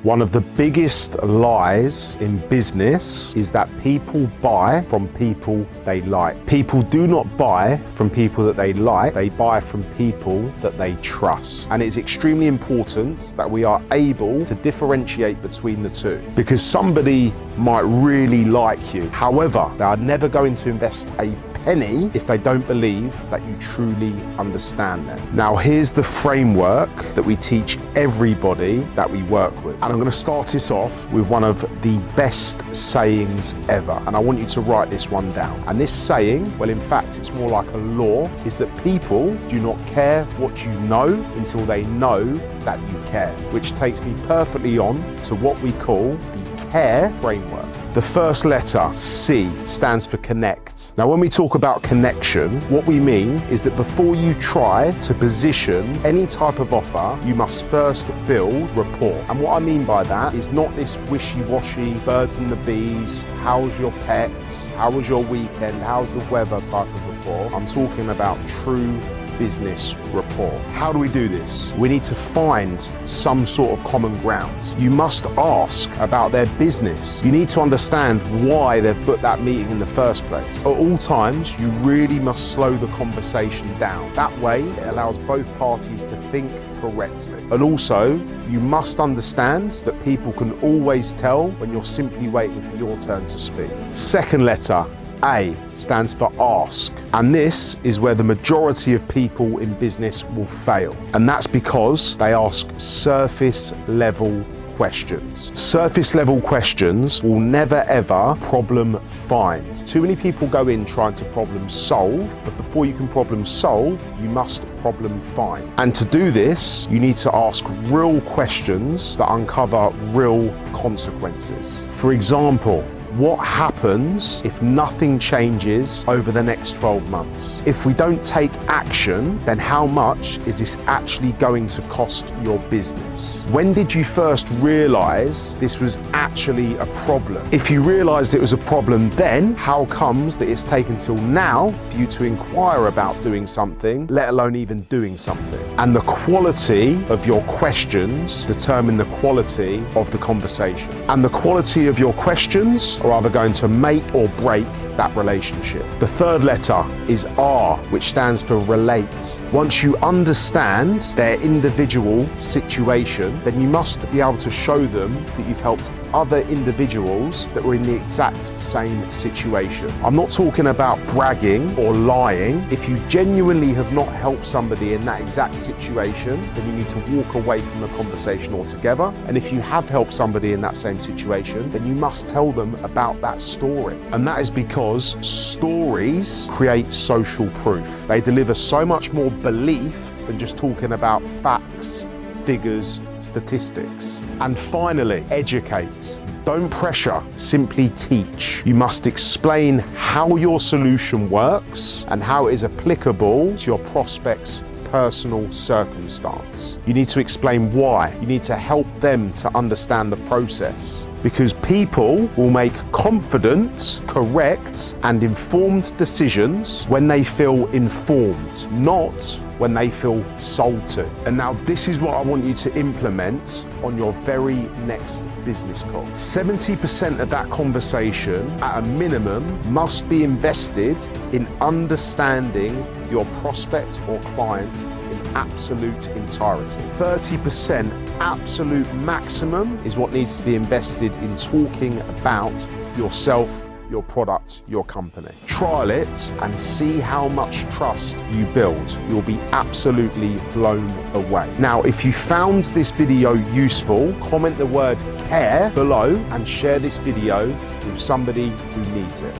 One of the biggest lies in business is that people buy from people they like. People do not buy from people that they like, they buy from people that they trust. And it's extremely important that we are able to differentiate between the two, because somebody might really like you. However, they are never going to invest a penny if they don't believe that you truly understand them. Now, here's the framework that we teach everybody that we work with. And I'm going to start this off with one of the best sayings ever. And I want you to write this one down. And this saying, well, in fact, it's more like a law, is that people do not care what you know until they know that you care, which takes me perfectly on to what we call the CARE framework. The first letter, C, stands for connect. Now, when we talk about connection, what we mean is that before you try to position any type of offer, you must first build rapport. And what I mean by that is not this wishy-washy, birds and the bees, how's your pets, how was your weekend, how's the weather type of rapport. I'm talking about true business rapport. How do we do this? We need to find some sort of common ground. You must ask about their business. You need to understand why they've booked that meeting in the first place. At all times, you really must slow the conversation down. That way, it allows both parties to think correctly. And also, you must understand that people can always tell when you're simply waiting for your turn to speak. Second letter, A, stands for ask. And this is where the majority of people in business will fail. And that's because they ask surface level questions. Surface level questions will never ever problem find. Too many people go in trying to problem solve, but before you can problem solve, you must problem find. And to do this, you need to ask real questions that uncover real consequences. For example, what happens if nothing changes over the next 12 months? If we don't take action, then how much is this actually going to cost your business? When did you first realize this was actually a problem? If you realized it was a problem then, how comes that it's taken till now for you to inquire about doing something, let alone even doing something? And the quality of your questions determine the quality of the conversation. And the quality of your questions are either going to make or break that relationship. The third letter is R, which stands for relate. Once you understand their individual situation, then you must be able to show them that you've helped other individuals that were in the exact same situation. I'm not talking about bragging or lying. If you genuinely have not helped somebody in that exact situation, then you need to walk away from the conversation altogether. And if you have helped somebody in that same situation, then you must tell them about that story. And that is because stories create social proof. They deliver so much more belief than just talking about facts, figures, statistics. And finally, educate. Don't pressure, simply teach. You must explain how your solution works and how it is applicable to your prospects' personal circumstance. You need to explain why. You need to help them to understand the process. Because people will make confident, correct, and informed decisions when they feel informed, not when they feel sold to. And now this is what I want you to implement on your very next business call. 70% of that conversation, at a minimum, must be invested in understanding your prospect or client in absolute entirety. 30% absolute maximum is what needs to be invested in talking about yourself, your product, your company. Trial it and see how much trust you build. You'll be absolutely blown away. Now, if you found this video useful, comment the word CARE below and share this video with somebody who needs it.